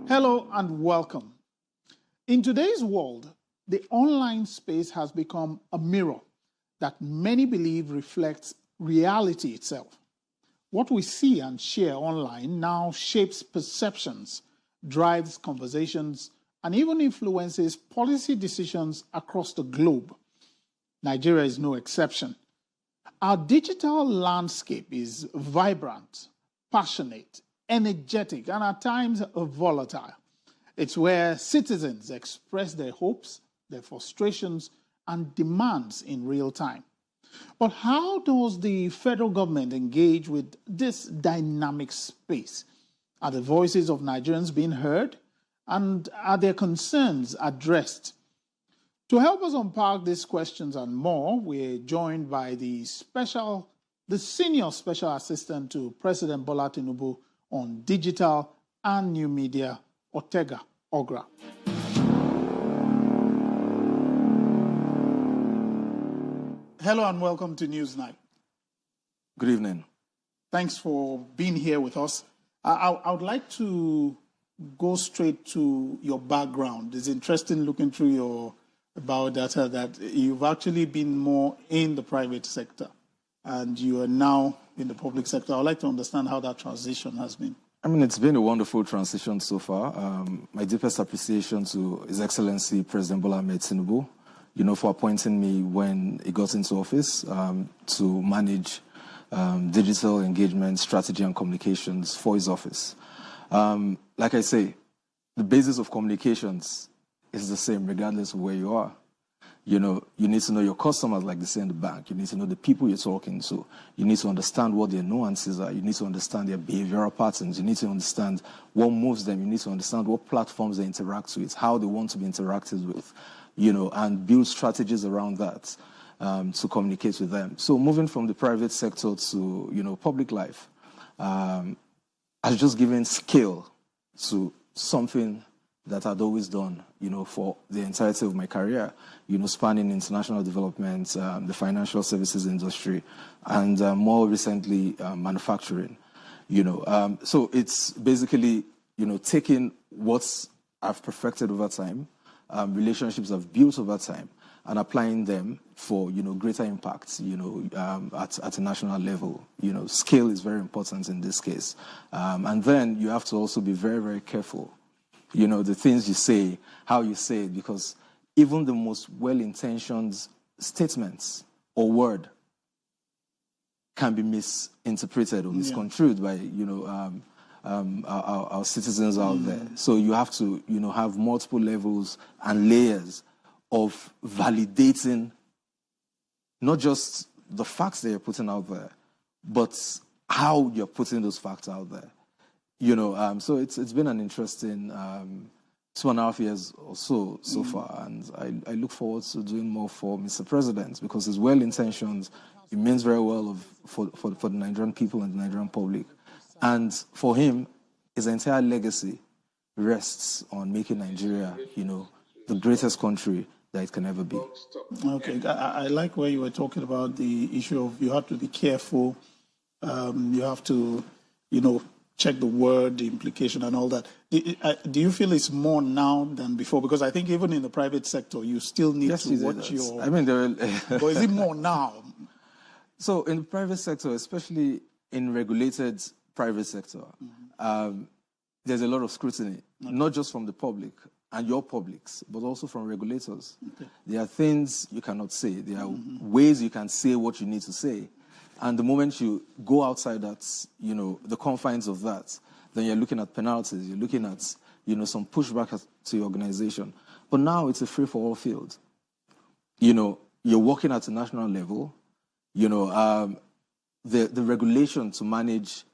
Hello and welcome. In today's world, the online space has become a mirror that many believe reflects reality itself. What we see and share online now shapes perceptions, drives conversations, and even influences policy decisions across the globe. Nigeria is no exception. Our digital landscape is vibrant, passionate, energetic, and at times volatile. It's where citizens express their hopes, their frustrations, and demands in real time. But how does the federal government engage with this dynamic space? Are the voices of Nigerians being heard? And are their concerns addressed? To help us unpack these questions and more, we're joined by the Senior Special Assistant to President Bola Tinubu on digital and new media, Otega Ogra. Hello and welcome to Newsnight. Good evening. Thanks for being here with us. I would like to go straight to your background. It's interesting looking through your biodata that you've actually been more in the private sector and you are now in the public sector. I would like to understand how that transition has been. I mean, it's been a wonderful transition so far. My deepest appreciation to His Excellency President Bola Tinubu, for appointing me when he got into office to manage digital engagement, strategy, and communications for his office. Like I say, the basis of communications is the same regardless of where you are. You need to know your customers, like they say in the bank. You need to know the people you're talking to. You need to understand what their nuances are. You need to understand their behavioral patterns. You need to understand what moves them. You need to understand what platforms they interact with, how they want to be interacted with, and build strategies around that to communicate with them. So moving from the private sector to, public life has just given scale to something that I'd always done, for the entirety of my career, spanning international development, the financial services industry, and more recently, manufacturing, So it's basically, taking what I've perfected over time, relationships I've built over time, and applying them for, greater impact, at a national level. Scale is very important in this case. And then you have to also be very, very careful the things you say, how you say it, because even the most well-intentioned statements or word can be misinterpreted or misconstrued by, our citizens out there. So you have to, have multiple levels and layers of validating not just the facts that you're putting out there, but how you're putting those facts out there. So it's been an interesting 2.5 years or so far, and I look forward to doing more for Mr. President because he's well-intentioned. He means very well for the Nigerian people and the Nigerian public. And for him, his entire legacy rests on making Nigeria, the greatest country that it can ever be. Okay, I like where you were talking about the issue of you have to be careful. You have to, check the word, the implication, and all that. Do you feel it's more now than before? Because I think even in the private sector, you still need to watch your... I mean, but is it more now? So in the private sector, especially in regulated private sector, there's a lot of scrutiny, not just from the public and your publics, but also from regulators. Okay. There are things you cannot say. There are ways you can say what you need to say. And the moment you go outside that, the confines of that, then you're looking at penalties, you're looking at, some pushback to your organization. But now it's a free-for-all field. You're working at a national level, the regulation to manage,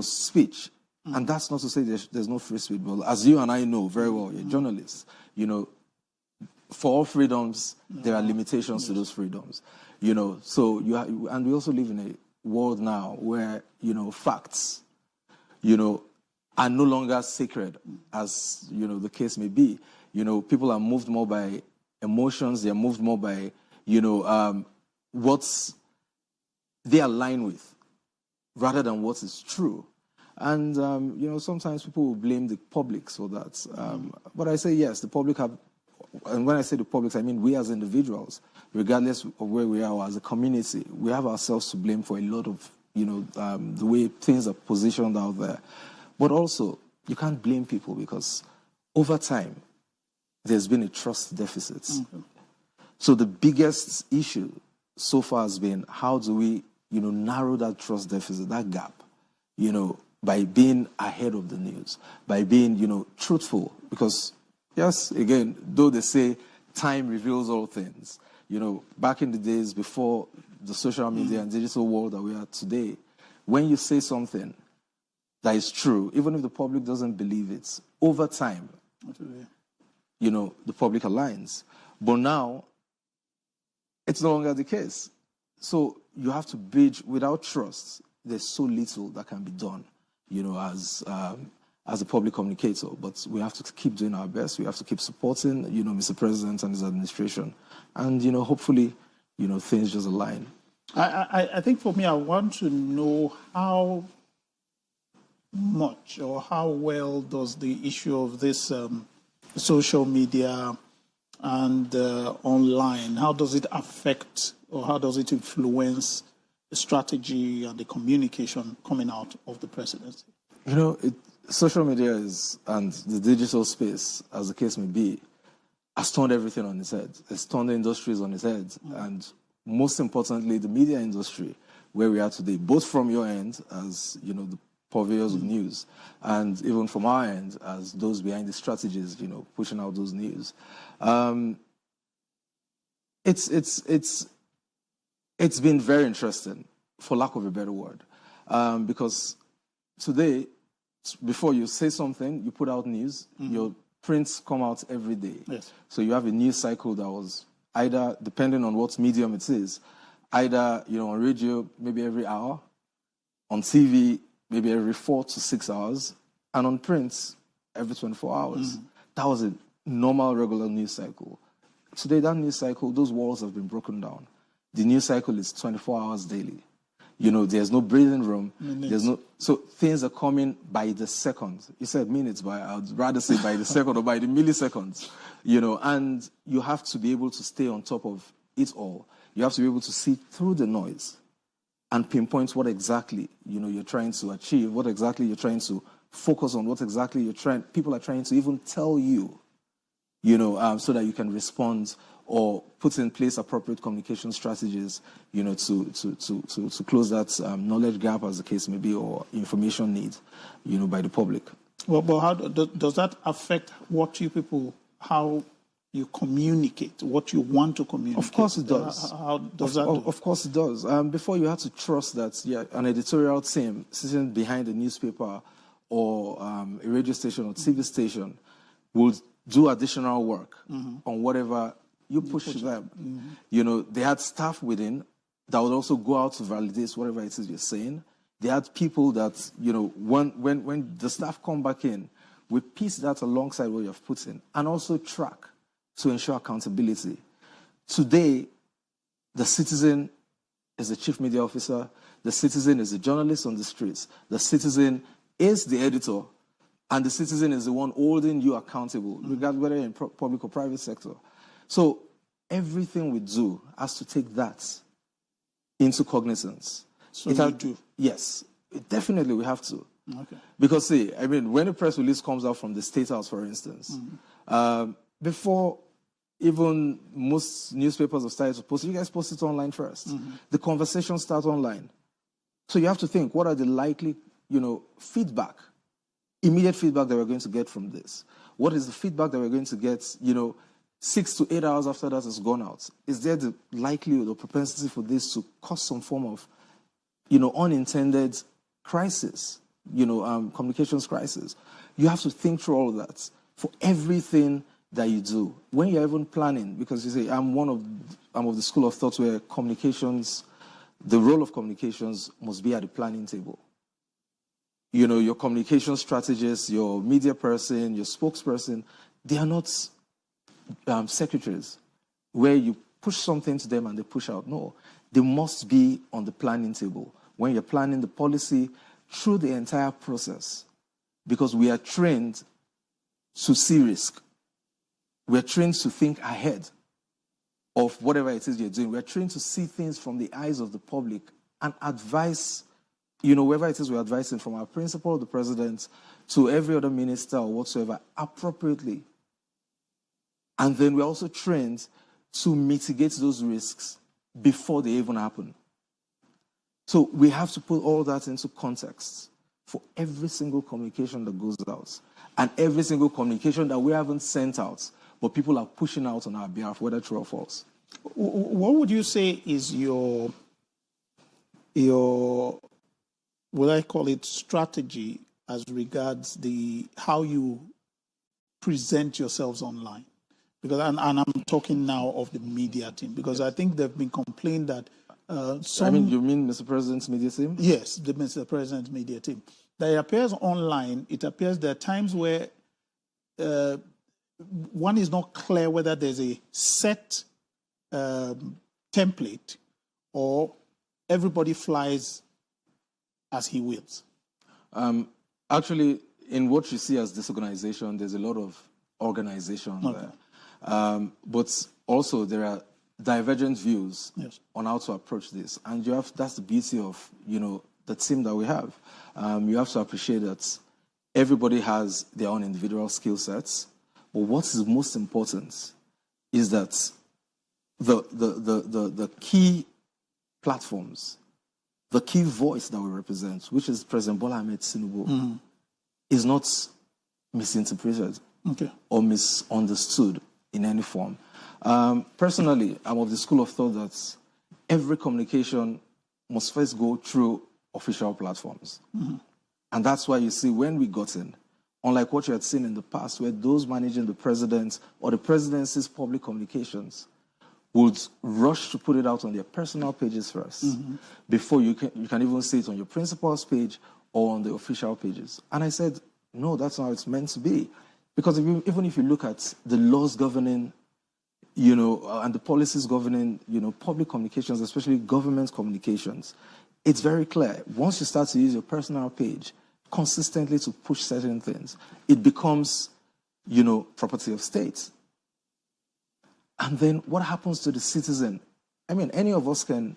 speech. And that's not to say there's no free speech, but as you and I know very well, you're journalists, for all freedoms, there are limitations to those freedoms. So and we also live in a world now where, facts, are no longer sacred as, the case may be. People are moved more by emotions. They're moved more by, what they align with rather than what is true. And, sometimes people will blame the public for that. But I say, yes, the public have, and when I say the public, I mean we as individuals, regardless of where we are or as a community, we have ourselves to blame for a lot of, the way things are positioned out there. But also, you can't blame people because over time, there's been a trust deficit. So the biggest issue so far has been how do we, narrow that trust deficit, that gap, by being ahead of the news, by being, truthful. Because, yes, again, though they say time reveals all things, back in the days before the social media and digital world that we are today, when you say something that is true, even if the public doesn't believe it, over time, the public aligns. But now, it's no longer the case. So you have to bridge. Without trust, there's so little that can be done, as a public communicator. But we have to keep doing our best. We have to keep supporting, Mr. President and his administration. And, hopefully, things just align. I think for me, I want to know how much or how well does the issue of this social media and online, how does it affect or how does it influence the strategy and the communication coming out of the presidency? Social media and the digital space, as the case may be, has turned everything on its head. It's turned the industries on its head. And most importantly, the media industry, where we are today, both from your end as, the purveyors of news, and even from our end as those behind the strategies, pushing out those news. It's been very interesting, for lack of a better word, because today, before you say something, you put out news, your prints come out every day. Yes. So you have a news cycle that was either, depending on what medium it is, either, on radio, maybe every hour, on TV, maybe every 4 to 6 hours, and on print, every 24 hours. That was a normal, regular news cycle. Today, that news cycle, those walls have been broken down. The news cycle is 24 hours daily. There's no breathing room. So things are coming by the second. You said minutes, but I'd rather say by the second or by the milliseconds. And you have to be able to stay on top of it all. You have to be able to see through the noise and pinpoint what exactly, you're trying to achieve, what exactly you're trying to focus on, what exactly people are trying to even tell you, so that you can respond or put in place appropriate communication strategies, to close that knowledge gap, as the case may be, or information need, by the public. Well, but how does that affect how you communicate, what you want to communicate? Of course it does. How does that do? Of course it does. Before, you had to trust that an editorial team sitting behind a newspaper or a radio station or TV station would do additional work on whatever you push them. They had staff within that would also go out to validate whatever it is you're saying. They had people that, when the staff come back in, we piece that alongside what you've put in and also track to ensure accountability. Today, the citizen is the chief media officer. The citizen is the journalist on the streets. The citizen is the editor. And the citizen is the one holding you accountable, regardless whether in public or private sector. So everything we do has to take that into cognizance. So you do? Yes, definitely we have to. Okay. Because, when a press release comes out from the State House, for instance, before even most newspapers have started to post it, you guys post it online first. The conversation starts online. So you have to think, what are the likely, feedback, immediate feedback that we're going to get from this? What is the feedback that we're going to get, 6 to 8 hours after that has gone out? Is there the likelihood or propensity for this to cause some form of, unintended crisis, communications crisis? You have to think through all of that for everything that you do. When you're even planning, because you say, I'm of the school of thought where communications, the role of communications must be at the planning table. Your communication strategist, your media person, your spokesperson, they are not secretaries where you push something to them and they push out. No, they must be on the planning table. When you're planning the policy, through the entire process because we are trained to see risk. We're trained to think ahead of whatever it is you're doing. We're trained to see things from the eyes of the public and advise, whoever it is we're advising, from our principal, the president, to every other minister or whatsoever, appropriately. And then we're also trained to mitigate those risks before they even happen. So we have to put all that into context for every single communication that goes out and every single communication that we haven't sent out, but people are pushing out on our behalf, whether true or false. What would you say is your what I call it, strategy as regards how you present yourselves online? Because and I'm talking now of the media team, because I think there've been complained that you mean Mr. President's media team? Yes, the Mr. President's media team. That it appears online, it appears there are times where one is not clear whether there's a set template or everybody flies as he wills. Actually, in what you see as disorganization, there's a lot of organization there. But also there are divergent views on how to approach this. And that's the beauty of, the team that we have. You have to appreciate that everybody has their own individual skill sets. But what is most important is that the key platforms, the key voice that we represent, which is President Bola Ahmed Tinubu, is not misinterpreted or misunderstood in any form. Personally, I'm of the school of thought that every communication must first go through official platforms. And that's why you see when we got in, unlike what you had seen in the past, where those managing the president or the presidency's public communications would rush to put it out on their personal pages first before you can even see it on your principal's page or on the official pages. And I said, no, that's not how it's meant to be. Because even if you look at the laws governing, and the policies governing, public communications, especially government communications, it's very clear. Once you start to use your personal page consistently to push certain things, it becomes, property of state. And then what happens to the citizen? I mean, any of us can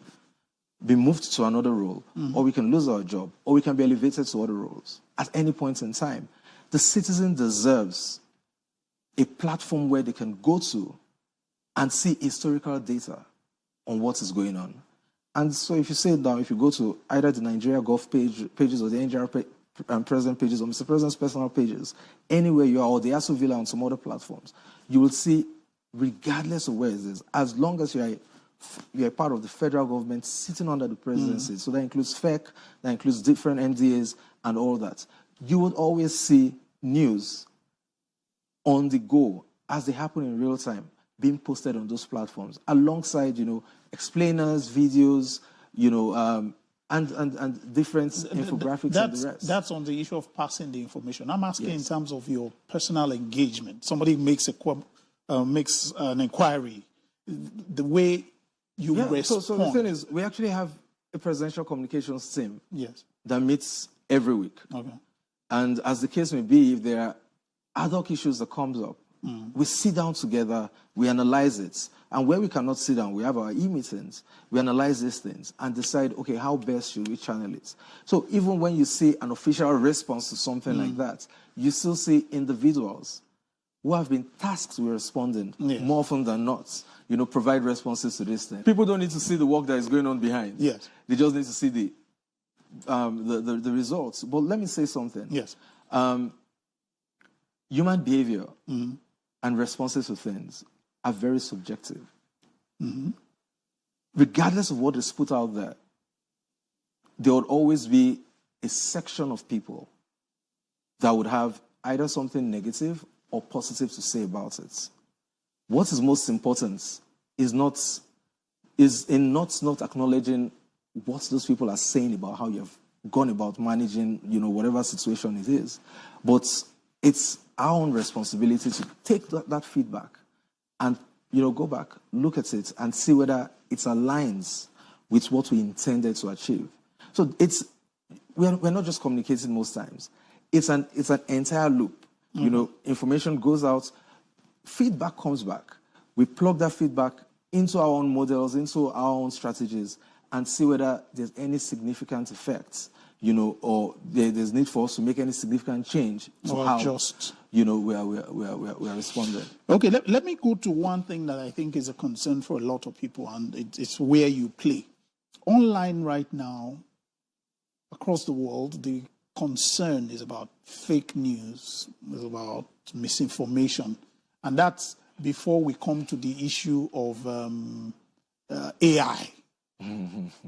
be moved to another role, or we can lose our job, or we can be elevated to other roles at any point in time. The citizen deserves a platform where they can go to and see historical data on what is going on. And so if you say it down, if you go to either the Nigeria Gulf pages or the NGR President pages or Mr. President's personal pages, anywhere you are, or the ASU Villa on some other platforms, you will see, regardless of where it is, as long as you're part of the federal government sitting under the presidency, so that includes FEC, that includes different NDAs and all that, you would always see news on the go as they happen in real time being posted on those platforms alongside, explainers, videos, and different infographics and the rest. That's on the issue of passing the information. I'm asking in terms of your personal engagement. Somebody makes an inquiry, the way you respond. So the thing is, we actually have a presidential communications team that meets every week. And as the case may be, if there are ad hoc issues that comes up, we sit down together, we analyze it. And where we cannot sit down, we have our e-meetings. We analyze these things and decide, okay, how best should we channel it? So even when you see an official response to something like that, you still see individuals who have been tasked with responding more often than not, provide responses to this thing. People don't need to see the work that is going on behind. They just need to see the results. But let me say something. Human behavior and responses to things are very subjective. Regardless of what is put out there, there would always be a section of people that would have either something negative or positive to say about it. What is most important is not acknowledging what those people are saying about how you have gone about managing, whatever situation it is, but it's our own responsibility to take that feedback and, go back, look at it, and see whether it aligns with what we intended to achieve. So we're not just communicating most times. It's an entire loop. You know, information goes out, feedback comes back. We plug that feedback into our own models, into our own strategies, and see whether there's any significant effects, you know, or there's need for us to make any significant change to how, you know, we are responding. Okay, let me go to one thing that I think is a concern for a lot of people, and it's where you play. Online right now, across the world, the concern is about fake news, is about misinformation, and that's before we come to the issue of AI.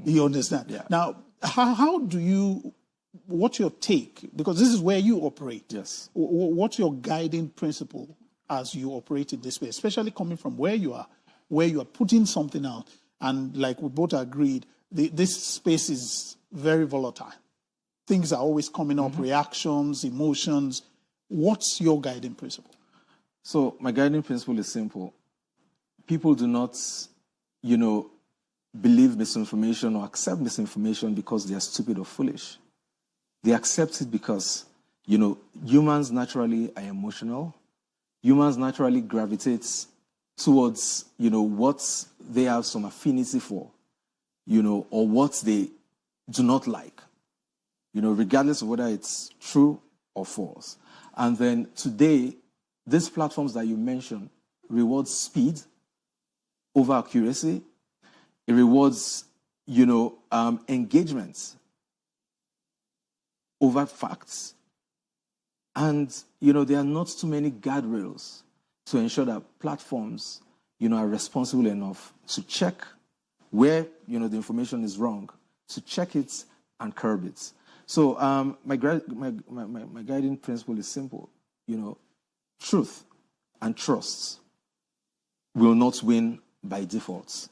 You understand? Yeah. Now, how do you, what's your take? Because this is where you operate. Yes. What's your guiding principle as you operate in this space, especially coming from where you are putting something out, and like we both agreed, this space is very volatile. Things are always coming up, reactions, emotions. What's your guiding principle? So my guiding principle is simple. People do not, you know, believe misinformation or accept misinformation because they are stupid or foolish. They accept it because, you know, humans naturally are emotional. Humans naturally gravitate towards, you know, what they have some affinity for, you know, or what they do not like, you know, regardless of whether it's true or false. And then today, these platforms that you mentioned reward speed over accuracy. It rewards, you know, engagement over facts. And, you know, there are not too many guardrails to ensure that platforms, you know, are responsible enough to check where, you know, the information is wrong, to check it and curb it. So my guiding principle is simple. You know, truth and trust will not win by default.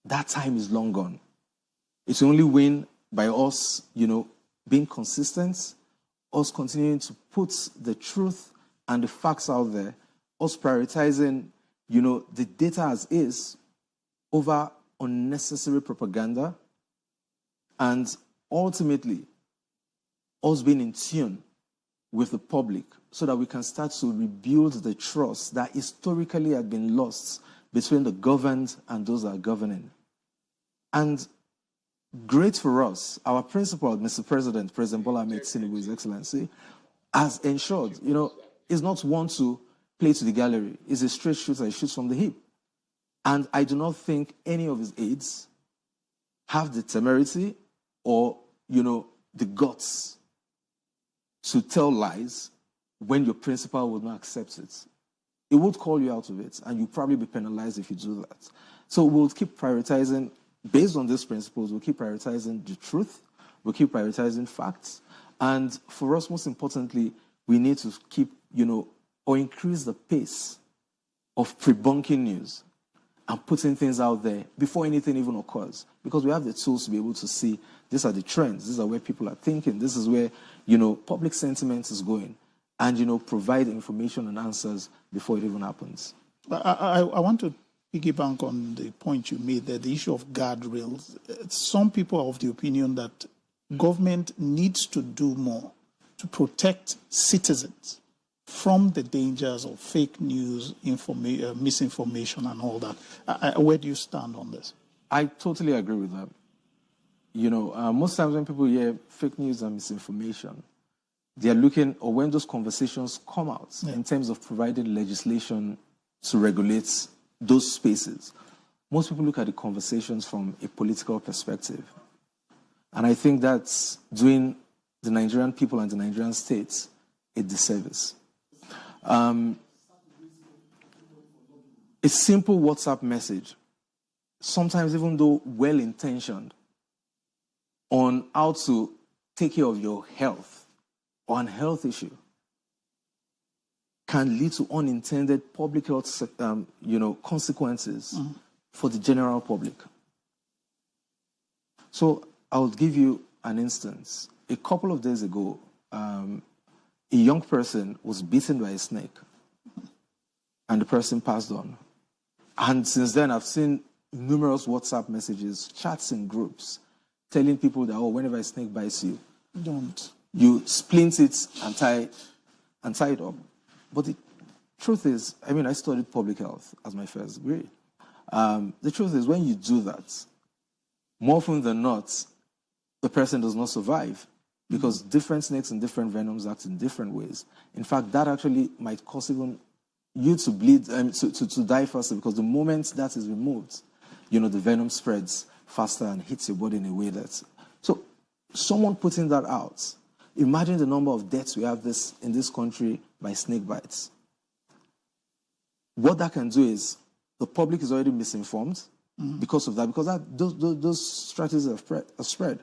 That time is long gone. It's only win by us, you know, being consistent, us continuing to put the truth and the facts out there, us prioritizing, you know, the data as is over unnecessary propaganda, and ultimately us being in tune with the public so that we can start to rebuild the trust that historically had been lost between the governed and those that are governing. And great for us, our principal, Mr. President, President Bola Ahmed Tinubu, His Excellency, has ensured, you know, is not one to play to the gallery. He's a straight shooter, he shoots from the hip. And I do not think any of his aides have the temerity or, you know, the guts to tell lies when your principal would not accept it. It would call you out of it, and you'll probably be penalized if you do that. So we'll keep prioritizing, based on these principles, we'll keep prioritizing the truth, we'll keep prioritizing facts, and for us, most importantly, we need to keep, you know, or increase the pace of pre-bunking news and putting things out there before anything even occurs, because we have the tools to be able to see these are the trends, these are where people are thinking, this is where, you know, public sentiment is going, and, you know, provide information and answers before it even happens. I want to piggyback on the point you made there, the issue of guardrails. Some people are of the opinion that government needs to do more to protect citizens from the dangers of fake news, misinformation, and all that. Where do you stand on this? I totally agree with that. You know, most times when people hear fake news and misinformation, they are looking, or when those conversations come out in terms of providing legislation to regulate those spaces, most people look at the conversations from a political perspective. And I think that's doing the Nigerian people and the Nigerian states a disservice. A simple WhatsApp message, sometimes even though well-intentioned, on how to take care of your health or an health issue, can lead to unintended public health, you know, consequences for the general public. So I'll give you an instance. A couple of days ago, a young person was bitten by a snake, and the person passed on. And since then, I've seen numerous WhatsApp messages, chats in groups, telling people that, oh, whenever a snake bites you, Don't. You splint it and tie it up. But the truth is, I mean, I studied public health as my first degree. The truth is, when you do that, more often than not, the person does not survive because different snakes and different venoms act in different ways. In fact, that actually might cause even you to bleed, to die faster, because the moment that is removed, the venom spreads faster and hits your body in a way that... So someone putting that out, imagine the number of deaths we have in this country by snake bites. What that can do is the public is already misinformed because of that, because those strategies have spread.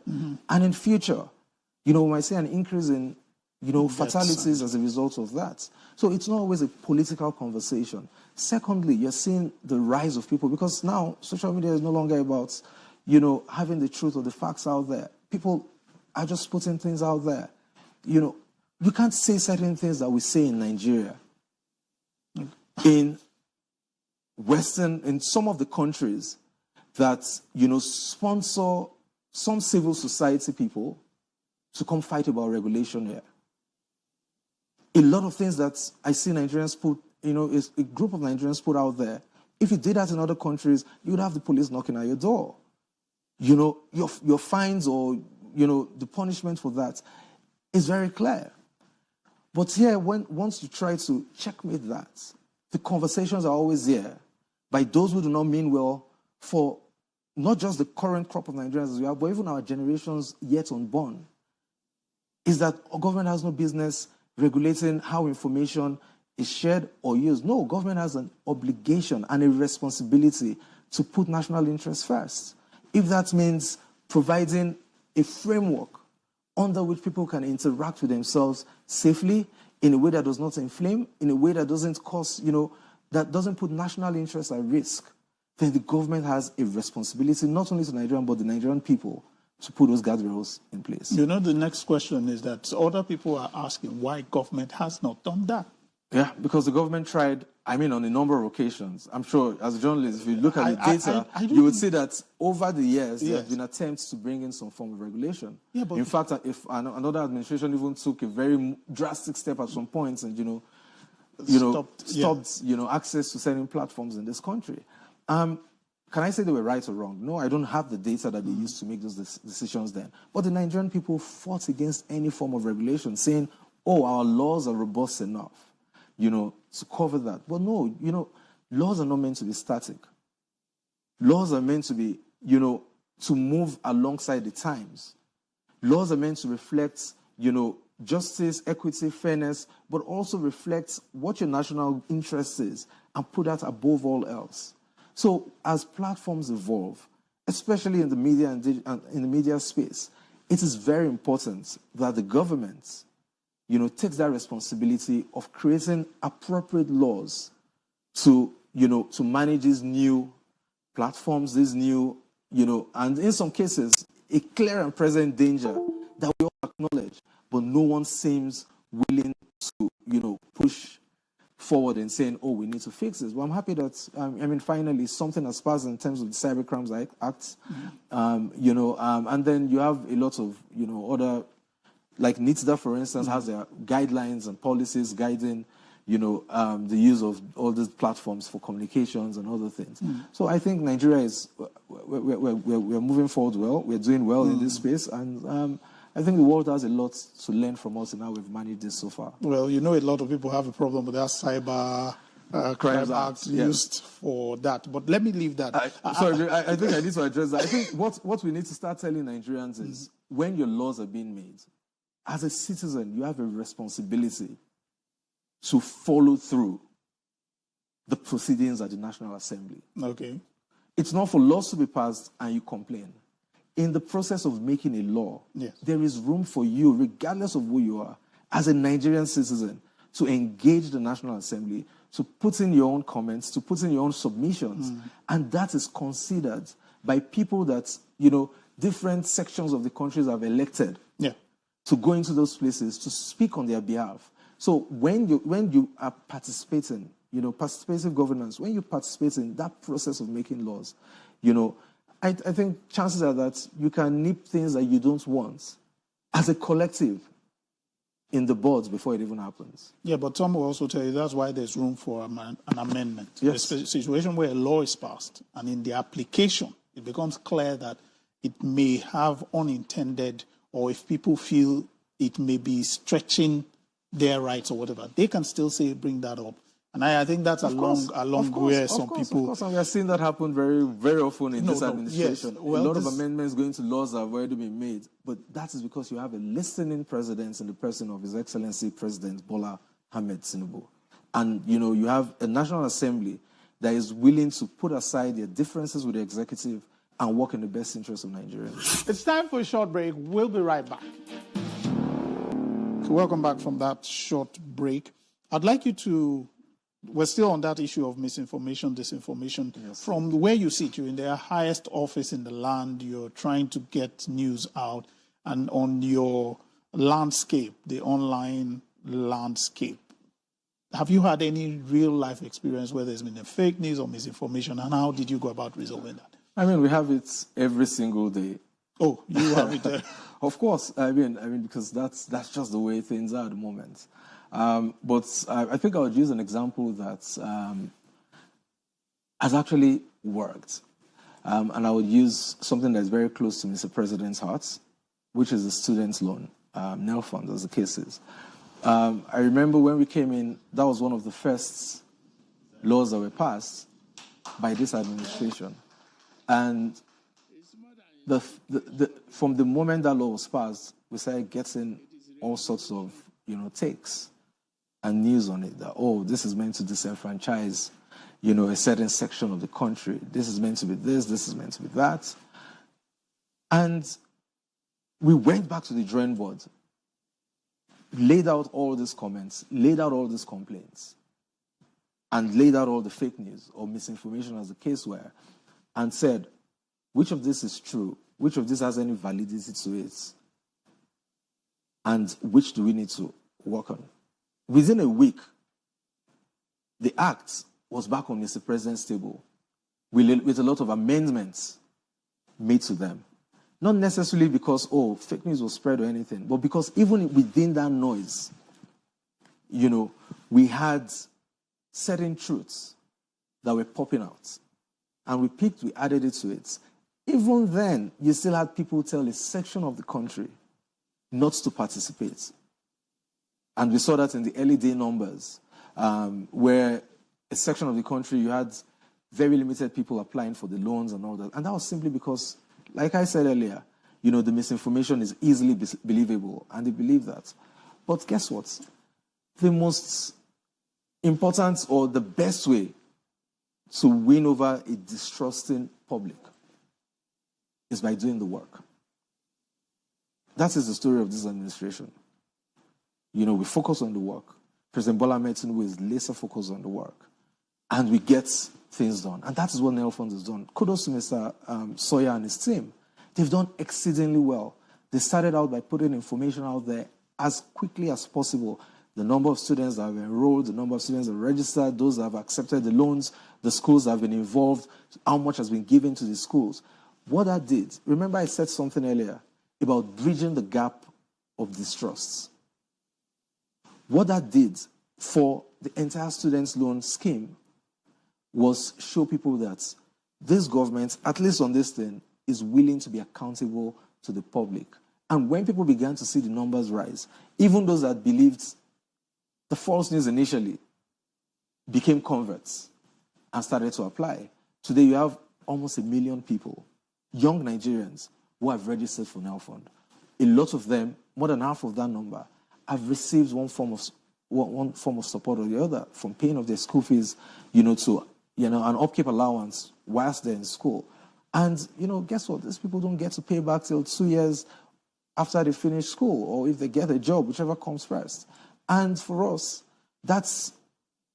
And in future, we might see an increase in fatalities as a result of that. So it's not always a political conversation. Secondly, you're seeing the rise of people, because now social media is no longer about, having the truth or the facts out there. People are just putting things out there. You can't say certain things that we say in Nigeria. In some of the countries that, sponsor some civil society people to come fight about regulation here. A lot of things that I see Nigerians put, is a group of Nigerians put out there. If you did that in other countries, you would have the police knocking at your door. Your fines or, the punishment for that is very clear. But here, once you try to checkmate that, the conversations are always there by those who do not mean well for not just the current crop of Nigerians as we have, but even our generations yet unborn, is that government has no business regulating how information is shared or used. No, government has an obligation and a responsibility to put national interest first. If that means providing a framework under which people can interact with themselves safely, in a way that does not inflame, in a way that doesn't cause, that doesn't put national interests at risk, then the government has a responsibility, not only to Nigerian, but the Nigerian people, to put those guardrails in place. The next question is that other people are asking why government has not done that. Yeah, because the government tried, on a number of occasions. I'm sure, as a journalist, if you look at the data, you would see that over the years, there have been attempts to bring in some form of regulation. Yeah, but in fact, if another administration even took a very drastic step at some points and, stopped access to certain platforms in this country. Can I say they were right or wrong? No, I don't have the data that they used to make those decisions then. But the Nigerian people fought against any form of regulation, saying, our laws are robust enough, to cover that. But no, laws are not meant to be static. Laws are meant to be, to move alongside the times. Laws are meant to reflect, justice, equity, fairness, but also reflect what your national interest is and put that above all else. So as platforms evolve, especially in the media and in the media space, it is very important that the government, takes that responsibility of creating appropriate laws to manage these new platforms, these new, and in some cases, a clear and present danger that we all acknowledge, but no one seems willing to, push forward and saying, we need to fix this. Well, I'm happy that, finally, something has passed in terms of the Cybercrimes Act, and then you have a lot of, other, like NITDA, for instance, has their guidelines and policies guiding, the use of all these platforms for communications and other things. So I think Nigeria we're moving forward well. We're doing well in this space, and I think the world has a lot to learn from us in how we've managed this so far. Well, a lot of people have a problem with that cyber crimes act used for that. But let me leave that. I think I need to address that. I think what we need to start telling Nigerians is when your laws are being made, as a citizen, you have a responsibility to follow through the proceedings at the National Assembly. Okay. It's not for laws to be passed and you complain. In the process of making a law, there is room for you, regardless of who you are, as a Nigerian citizen, to engage the National Assembly, to put in your own comments, to put in your own submissions. And that is considered by people that, different sections of the countries have elected to go into those places to speak on their behalf. So when you are participating, participative governance, when you participate in that process of making laws, I think chances are that you can nip things that you don't want as a collective in the boards before it even happens. Yeah, but some will also tell you that's why there's room for an amendment. Yes. There's a situation where a law is passed, and in the application, it becomes clear that it may have unintended, or if people feel it may be stretching their rights or whatever, they can still say, bring that up. And I think that's along where some people... Of course, and we are seeing that happen very, very often in this administration. Yes. Well, a lot of amendments going to laws that have already been made. But that is because you have a listening president in the person of His Excellency President Bola Ahmed Tinubu. And, you have a National Assembly that is willing to put aside their differences with the executive and work in the best interest of Nigerians. It's time for a short break. We'll be right back. Welcome back from that short break. I'd like you to... We're still on that issue of misinformation, disinformation. Yes. From where you sit, you're in the highest office in the land, you're trying to get news out, and on your landscape, the online landscape, have you had any real-life experience where there's been a fake news or misinformation, and how did you go about resolving that? I mean, we have it every single day. Oh, you have it there. Of course. I mean, because that's just the way things are at the moment. But I think I would use an example that has actually worked. And I would use something that's very close to Mr. President's heart, which is the student loan, NEL fund, as the case is. I remember when we came in, that was one of the first laws that were passed by this administration. And from the moment that law was passed, we started getting all sorts of, takes and news on it that, this is meant to disenfranchise, a certain section of the country. This is meant to be this is meant to be that. And we went back to the drawing board, laid out all these comments, laid out all these complaints, and laid out all the fake news or misinformation as the case were, and said, which of this is true? Which of this has any validity to it? And which do we need to work on? Within a week, the act was back on Mr. President's table with a lot of amendments made to them. Not necessarily because, fake news was spread or anything, but because even within that noise, we had certain truths that were popping out. And we added it to it. Even then, you still had people tell a section of the country not to participate. And we saw that in the early day numbers, where a section of the country, you had very limited people applying for the loans and all that. And that was simply because, like I said earlier, the misinformation is easily believable, and they believe that. But guess what? The most important or the best way to win over a distrusting public is by doing the work. That is the story of this administration. We focus on the work. President Bola Ahmed Tinubu is laser focused on the work. And we get things done. And that is what NEL Fund has done. Kudos to Mr. Sawyer and his team. They've done exceedingly well. They started out by putting information out there as quickly as possible. The number of students that have enrolled, the number of students that have registered, those that have accepted the loans, the schools that have been involved, how much has been given to the schools. What that did, remember I said something earlier about bridging the gap of distrust. What that did for the entire students' loan scheme was show people that this government, at least on this thing, is willing to be accountable to the public. And when people began to see the numbers rise, even those that believed the false news initially became converts and started to apply. Today you have almost 1 million people, young Nigerians, who have registered for NEL Fund. A lot of them, more than half of that number, have received one form of support or the other, from paying of their school fees, to an upkeep allowance whilst they're in school. And guess what? These people don't get to pay back till 2 years after they finish school, or if they get a job, whichever comes first. And for us, that's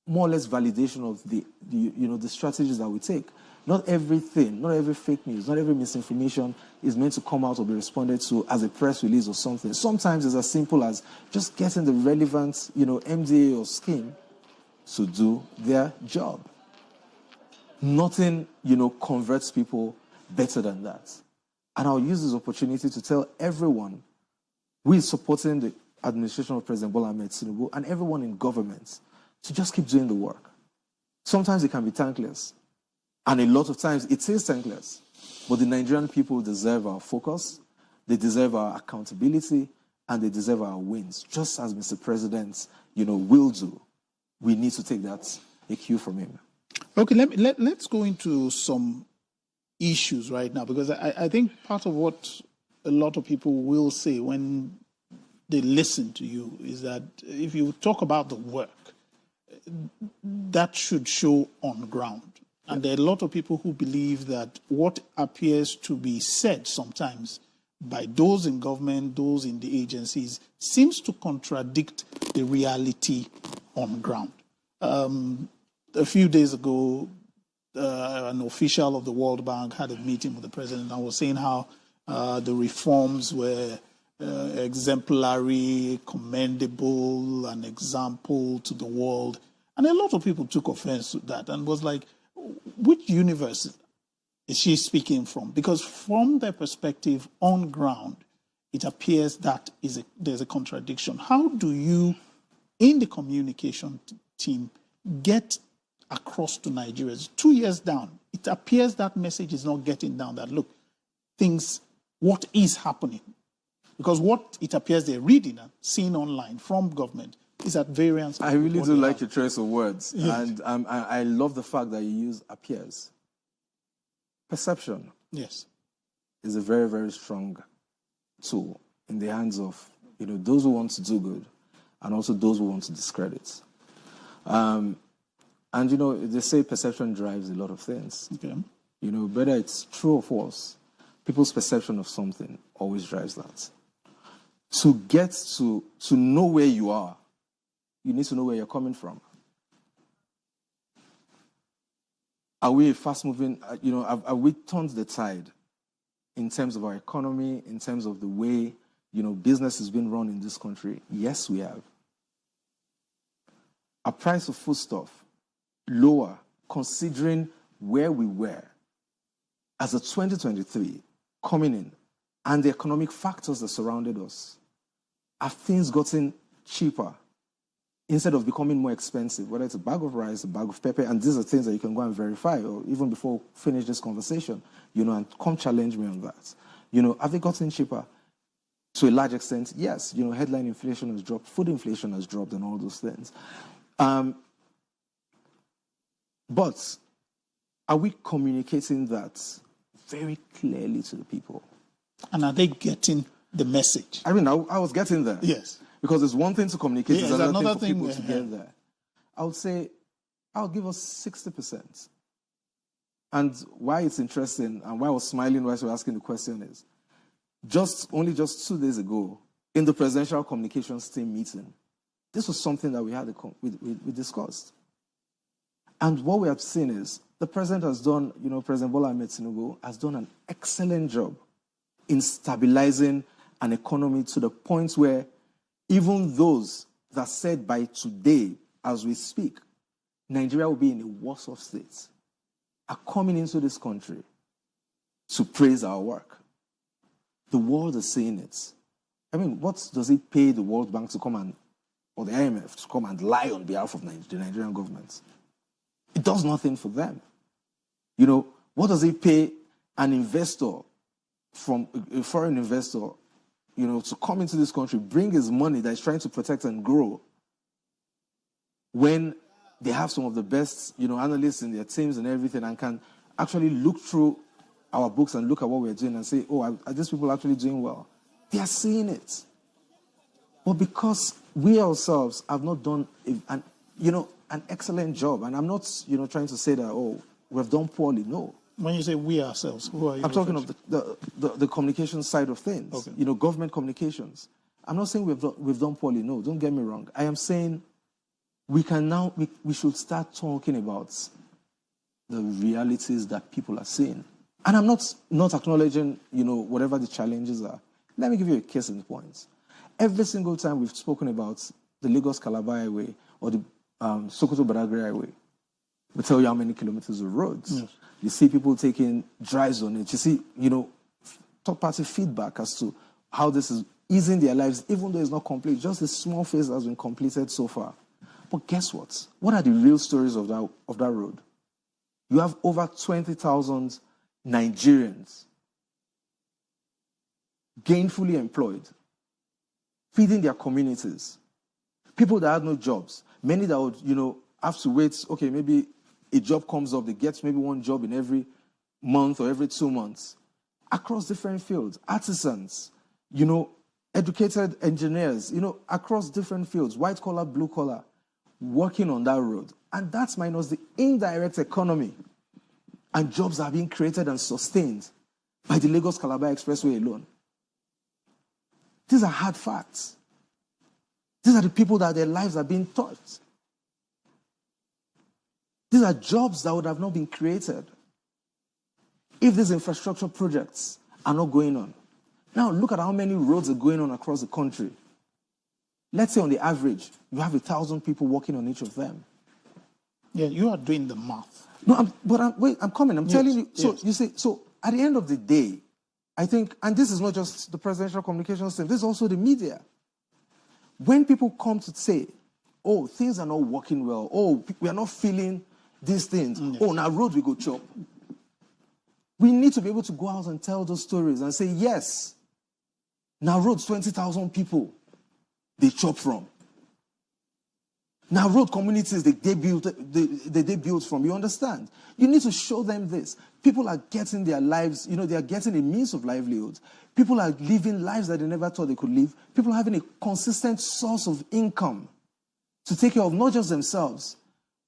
more or less validation of the strategies that we take. Not everything, not every fake news, not every misinformation is meant to come out or be responded to as a press release or something. Sometimes it's as simple as just getting the relevant, MDA or scheme to do their job. Nothing, converts people better than that. And I'll use this opportunity to tell everyone we're supporting the administration of President Bola Ahmed Tinubu and everyone in government to just keep doing the work. Sometimes it can be thankless, and a lot of times it is thankless. But the Nigerian people deserve our focus, they deserve our accountability, and they deserve our wins, just as Mr. President, will do. We need to take that a cue from him. Okay, let's go into some issues right now, because I think part of what a lot of people will say when they listen to you is that if you talk about the work, that should show on ground. And there are a lot of people who believe that what appears to be said sometimes by those in government, those in the agencies, seems to contradict the reality on ground. A few days ago, an official of the World Bank had a meeting with the president and was saying how the reforms were exemplary, commendable, an example to the world. And a lot of people took offense to that and was like, which universe is she speaking from? Because from their perspective on ground, it appears that there's a contradiction. How do you, in the communication team, get across to Nigerians? 2 years down, it appears that message is not getting down, that look, what is happening? Because what it appears they're reading and seeing online from government is at variance. I really do like your choice of words. Yes. And I love the fact that you use appears. Perception, yes, is a very, very strong tool in the hands of those who want to do good and also those who want to discredit. And they say perception drives a lot of things. Okay. Whether it's true or false, people's perception of something always drives that. To get to know where you are, you need to know where you're coming from. Are we fast-moving? Have we turned the tide in terms of our economy, in terms of the way, business is being run in this country? Yes, we have. Our price of foodstuff, lower, considering where we were as of 2023 coming in and the economic factors that surrounded us. Have things gotten cheaper instead of becoming more expensive, whether it's a bag of rice, a bag of pepper, and these are things that you can go and verify, or even before we finish this conversation, and come challenge me on that. Have they gotten cheaper? To a large extent, yes. Headline inflation has dropped, food inflation has dropped, and all those things. But are we communicating that very clearly to the people? And are they getting the message? I was getting there. Yes. Because it's one thing to communicate, it's another thing for people to yeah. get there. I would say I'll give us 60%. And why it's interesting and why I was smiling while you were asking the question is, only 2 days ago, in the presidential communications team meeting, this was something that we discussed. And what we have seen is the president has done, President Bola Ahmed Tinubu has done an excellent job in stabilizing an economy to the point where even those that said by today, as we speak, Nigeria will be in a worse off state, are coming into this country to praise our work. The world is saying it. What does it pay the World Bank to come or the IMF to come and lie on behalf of the Nigerian government? It does nothing for them. What does it pay an investor, from a foreign investor, to come into this country, bring his money that he's trying to protect and grow, when they have some of the best, analysts in their teams and everything, and can actually look through our books and look at what we're doing and say, oh, are these people actually doing well? They are seeing it. But because we ourselves have not done an excellent job, and I'm not, trying to say that, oh, we've done poorly. No. When you say we ourselves, who are you? I'm talking of the communication side of things. Okay. Government communications. I'm not saying we've done poorly. No, don't get me wrong. I am saying we should start talking about the realities that people are seeing. And I'm not acknowledging, whatever the challenges are. Let me give you a case in point. Every single time we've spoken about the Lagos-Calabar Highway or the Sokoto-Badagry Highway, we tell you how many kilometers of roads. Yes. You see people taking drives on it. You see, third-party feedback as to how this is easing their lives, even though it's not complete. Just a small phase has been completed so far. But guess what? What are the real stories of that road? You have over 20,000 Nigerians gainfully employed, feeding their communities. People that had no jobs. Many that would, have to wait. Okay, maybe a job comes up. They get maybe one job in every month or every 2 months. Across different fields. Artisans, educated engineers, across different fields. White collar, blue collar, working on that road. And that's minus the indirect economy. And jobs are being created and sustained by the Lagos-Calabar Expressway alone. These are hard facts. These are the people that their lives are being touched. These are jobs that would have not been created if these infrastructure projects are not going on. Now, look at how many roads are going on across the country. Let's say on the average, you have 1,000 people working on each of them. Yeah, you are doing the math. No, I'm coming. I'm telling you. So you see, so at the end of the day, I think, and this is not just the presidential communications team, this is also the media. When people come to say, oh, things are not working well, oh, we are not feeling these things, oh, now road we go chop. We need to be able to go out and tell those stories and say, yes, now roads 20,000 people they chop from. Now road communities they built from. You understand? You need to show them this. People are getting their lives, they are getting a means of livelihood. People are living lives that they never thought they could live. People are having a consistent source of income to take care of not just themselves,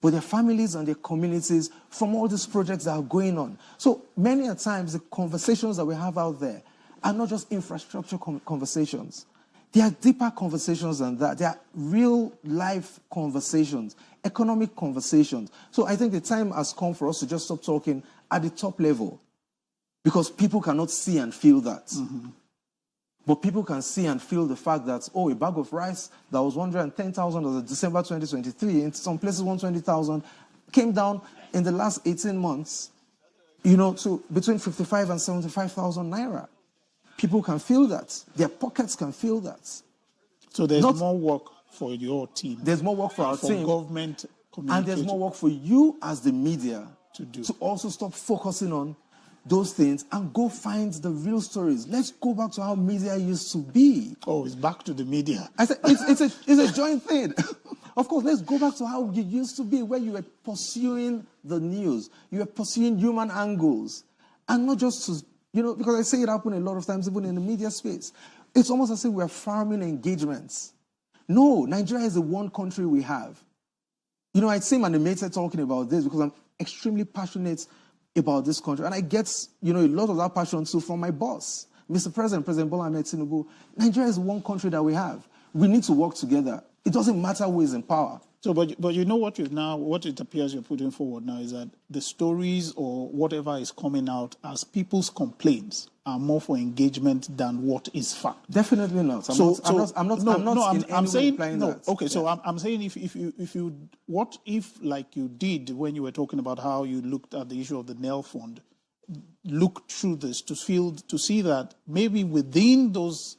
but their families and their communities from all these projects that are going on. So many a times the conversations that we have out there are not just infrastructure conversations. They are deeper conversations than that. They are real life conversations, economic conversations. So I think the time has come for us to just stop talking at the top level because people cannot see and feel that. Mm-hmm. But people can see and feel the fact that, oh, a bag of rice that was 110,000 as of December 2023, in some places 120,000, came down in the last 18 months, to between 55 and 75,000 naira. People can feel that. Their pockets can feel that. So there's more work for your team. There's more work for our team. For government communication. And there's more work for you as the media to do. To also stop focusing on those things and go find the real stories. Let's go back to how media used to be. Oh, it's back to the media. I said it's a joint thing. Of course, let's go back to how you used to be, where you were pursuing the news. You were pursuing human angles. And not just to, because I say it happen a lot of times, even in the media space. It's almost as if we're farming engagements. No, Nigeria is the one country we have. I seem animated talking about this because I'm extremely passionate about this country. And I get, a lot of that passion too from my boss, Mr. President, President Bola Ahmed Tinubu. Nigeria is one country that we have. We need to work together. It doesn't matter who is in power. So, but what it appears you're putting forward now is that the stories or whatever is coming out as people's complaints are more for engagement than what is fact. Definitely not. I'm not saying that. Okay, yeah. So I'm saying what if like you did when you were talking about how you looked at the issue of the Nel Fund, looked through this to see that maybe within those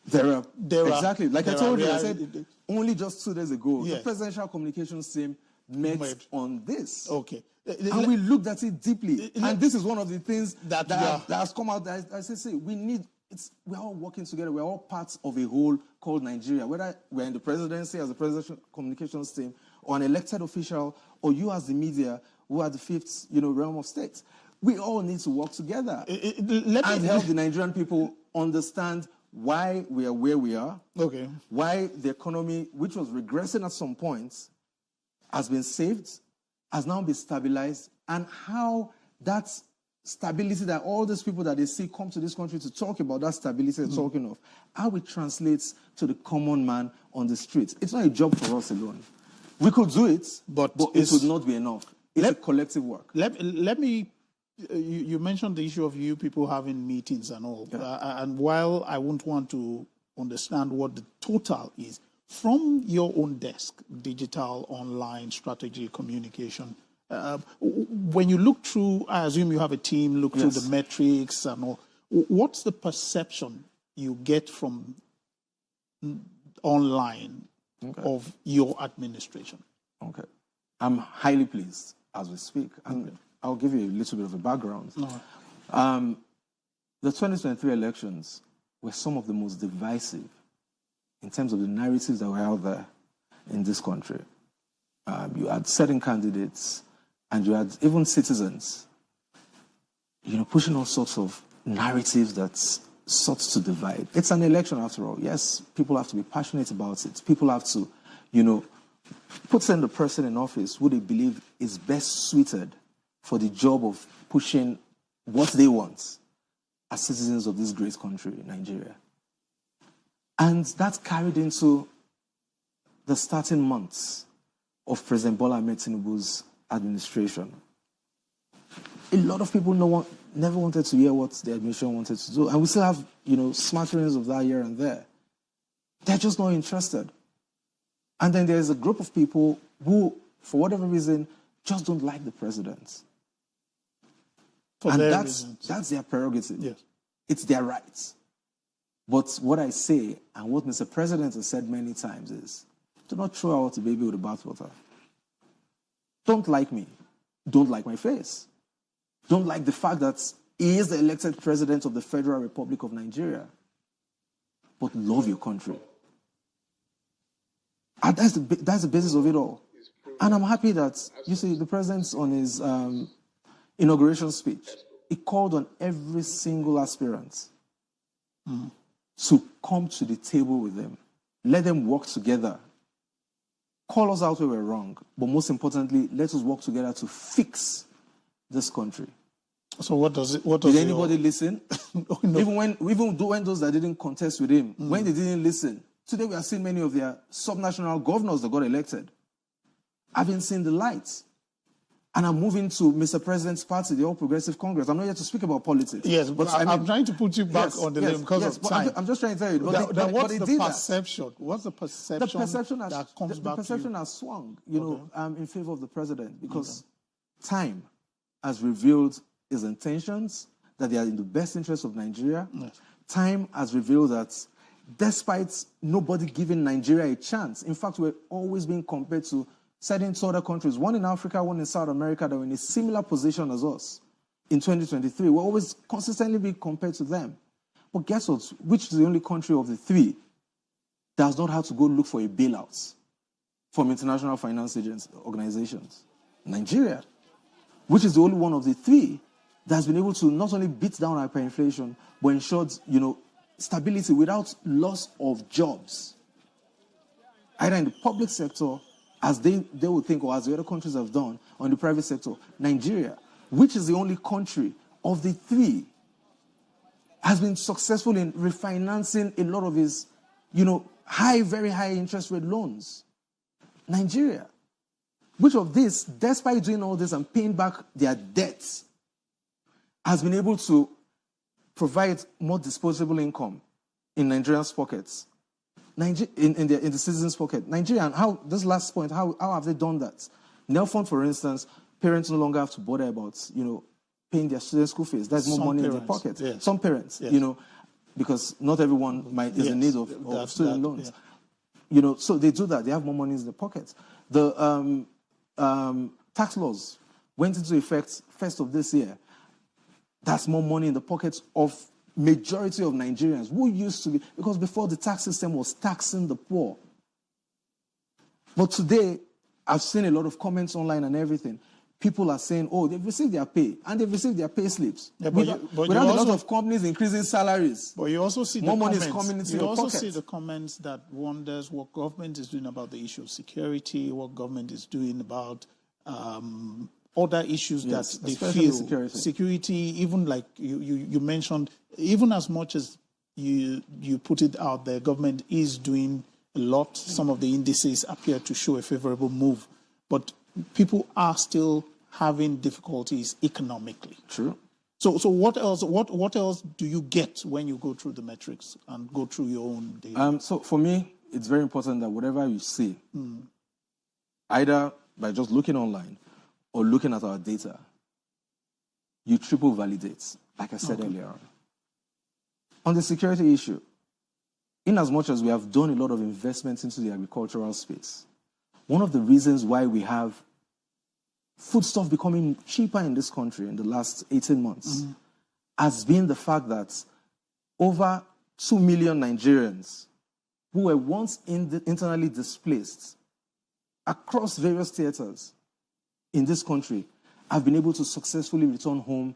exactly like I told you, I said only just 2 days ago, the presidential communications team met on this. Okay. And we looked at it deeply. And this is one of the things that has come out. That I say, we're all working together. We're all parts of a whole called Nigeria. Whether we're in the presidency as the presidential communications team, or an elected official, or you as the media, who are the fifth, realm of state. We all need to work together and help the Nigerian people understand why we are where we are, why the economy, which was regressing at some points, has been saved, has now been stabilized, and how that stability that all these people that they see come to this country to talk about, that stability they're talking of, how it translates to the common man on the streets. It's not a job for us alone. We could do it, but it would not be enough. It's a collective work. Let me... You mentioned the issue of you people having meetings and all. And while I won't want to understand what the total is, from your own desk, digital, online, strategy, communication, when you look through, I assume you have a team, look through the metrics and all, what's the perception you get from online of your administration? Okay. I'm highly pleased as we speak. And I'll give you a little bit of a background. The 2023 elections were some of the most divisive in terms of the narratives that were out there in this country. You had certain candidates and you had even citizens, pushing all sorts of narratives that sought to divide. It's an election after all. Yes, people have to be passionate about it. People have to, put in the person in office who they believe is best suited for the job of pushing what they want as citizens of this great country, Nigeria. And that carried into the starting months of President Bola Ahmed Tinubu's administration. A lot of people never wanted to hear what the administration wanted to do. And we still have, smatterings of that here and there. They're just not interested. And then there's a group of people who, for whatever reason, just don't like the president. And that's their prerogative. Yes. It's their right. But what I say, and what Mr. President has said many times is, do not throw out the baby with the bathwater. Don't like me. Don't like my face. Don't like the fact that he is the elected president of the Federal Republic of Nigeria. But love your country. And that's the basis of it all. And I'm happy that, you see, the president on his inauguration speech, he called on every single aspirant to come to the table with him. Let them work together. Call us out where we're wrong. But most importantly, let us work together to fix this country. So what does Did anybody listen? Oh, no. Even when those that didn't contest with him, when they didn't listen, today we are seeing many of their subnational governors that got elected having seen the light. And I'm moving to Mr. President's party, the All Progressive Congress. I'm not here to speak about politics. Yes, but I'm trying to put you back on the name because of time. I'm just trying to tell you. What's the perception? What's the perception that comes back to you? The perception has swung, in favor of the president because time has revealed his intentions, that they are in the best interest of Nigeria. Yes. Time has revealed that despite nobody giving Nigeria a chance, in fact, we're always being compared to certain other countries, one in Africa, one in South America, that were in a similar position as us in 2023. We're always consistently being compared to them. But guess what? Which is the only country of the three that has not had to go look for a bailout from international finance organizations? Nigeria. Which is the only one of the three that has been able to not only beat down hyperinflation, but ensured, stability without loss of jobs, either in the public sector, as they would think, or as the other countries have done, or in the private sector. Nigeria, which is the only country of the three, has been successful in refinancing a lot of his, very high interest rate loans. Nigeria. Which of this, despite doing all this and paying back their debts, has been able to provide more disposable income in Nigerians' pockets, in the citizens' pocket. Nigeria, and how, this last point, how have they done that? Nelfund, for instance, parents no longer have to bother about, paying their students' school fees. There's more money in their pocket. Yes. Some parents, yes. Because not everyone is in need of student loans. Yeah. So they do that. They have more money in their pockets. The tax laws went into effect 1st of this year. That's more money in the pockets of majority of Nigerians who used to be, because before the tax system was taxing the poor. But today, I've seen a lot of comments online and everything. People are saying, oh, they've received their pay, and they've received their pay slips. Yeah, without a lot of companies increasing salaries. But you also see more money is coming into your pocket. You also see the comments that wonders what government is doing about the issue of security, what government is doing about other issues that they feel. Security, even like you mentioned, even as much as you put it out there, government is doing a lot. Some of the indices appear to show a favorable move. But people are still having difficulties economically. True. So what else do you get when you go through the metrics and go through your own data? So for me, it's very important that whatever you see, either by just looking online or looking at our data, you triple validate, like I said earlier on. On the security issue, in as much as we have done a lot of investments into the agricultural space, one of the reasons why we have foodstuff becoming cheaper in this country in the last 18 months has been the fact that over 2 million Nigerians who were once internally displaced across various theaters in this country have been able to successfully return home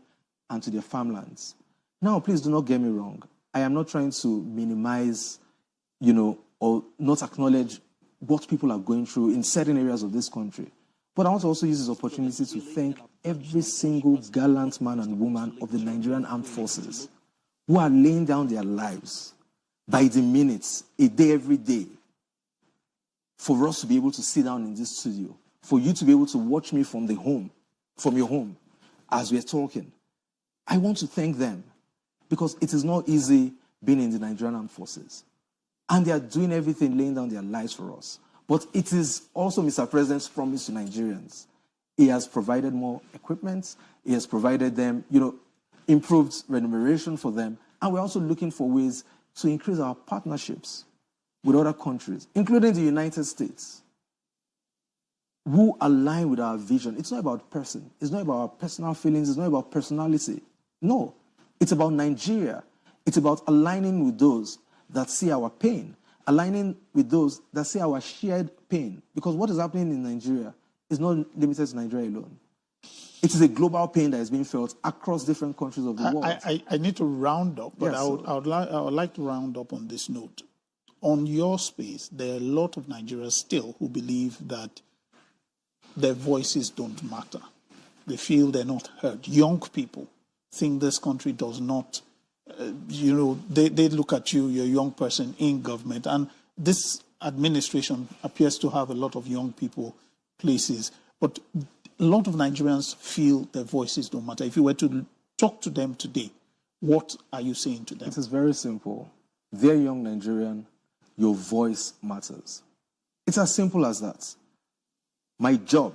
and to their farmlands. Now, please do not get me wrong. I am not trying to minimize, or not acknowledge what people are going through in certain areas of this country. But I want to also use this opportunity to thank every single gallant man and woman of the Nigerian Armed Forces who are laying down their lives by the minutes, a day every day, for us to be able to sit down in this studio, for you to be able to watch me from your home, as we're talking. I want to thank them because it is not easy being in the Nigerian Armed Forces. And they are doing everything, laying down their lives for us. But it is also Mr. President's promise to Nigerians. He has provided more equipment. He has provided them, improved remuneration for them. And we're also looking for ways to increase our partnerships with other countries, including the United States, who align with our vision. It's not about person. It's not about our personal feelings. It's not about personality. No, it's about Nigeria. It's about aligning with those that see our pain, aligning with those that see our shared pain. Because what is happening in Nigeria is not limited to Nigeria alone. It is a global pain that is being felt across different countries of the world. I need to round up, but yes, I would like to round up on this note. On your space, there are a lot of Nigerians still who believe that their voices don't matter. They feel they're not heard. Young people think this country does not, they look at you, you're a young person in government, and this administration appears to have a lot of young people places, but a lot of Nigerians feel their voices don't matter. If you were to talk to them today, what are you saying to them? It is very simple. Dear young Nigerian, your voice matters. It's as simple as that. My job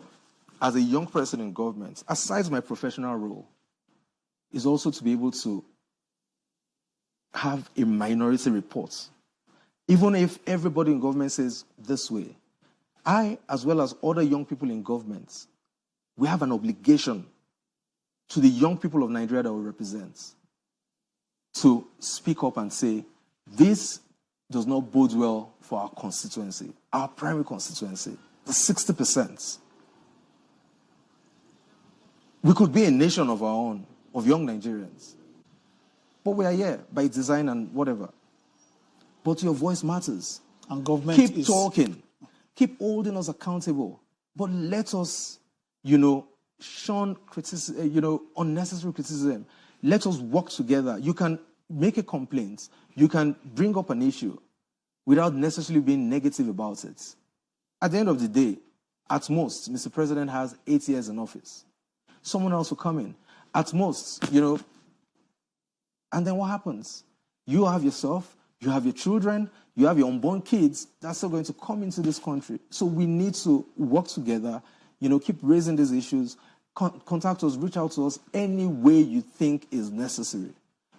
as a young person in government, aside my professional role, is also to be able to have a minority report. Even if everybody in government says this way, I, as well as other young people in government, we have an obligation to the young people of Nigeria that we represent to speak up and say, this does not bode well for our constituency, our primary constituency, the 60%. We could be a nation of our own, of young Nigerians. But we are here by design and whatever. But your voice matters. And government keep talking. Keep holding us accountable. But let us, shun criticism, unnecessary criticism. Let us work together. You can make a complaint. You can bring up an issue without necessarily being negative about it. At the end of the day, at most, Mr. President has 8 years in office. Someone else will come in. At most, and then what happens? You have yourself, you have your children, you have your unborn kids that's still going to come into this country. So we need to work together, keep raising these issues, contact us, reach out to us any way you think is necessary.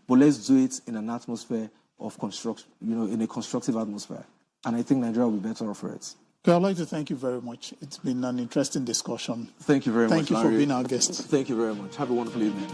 But let's do it in an atmosphere of construction, in a constructive atmosphere. And I think Nigeria will be better off for it. Okay, I'd like to thank you very much. It's been an interesting discussion. Thank you very much, Thank you for being our guest. Thank you very much. Have a wonderful evening.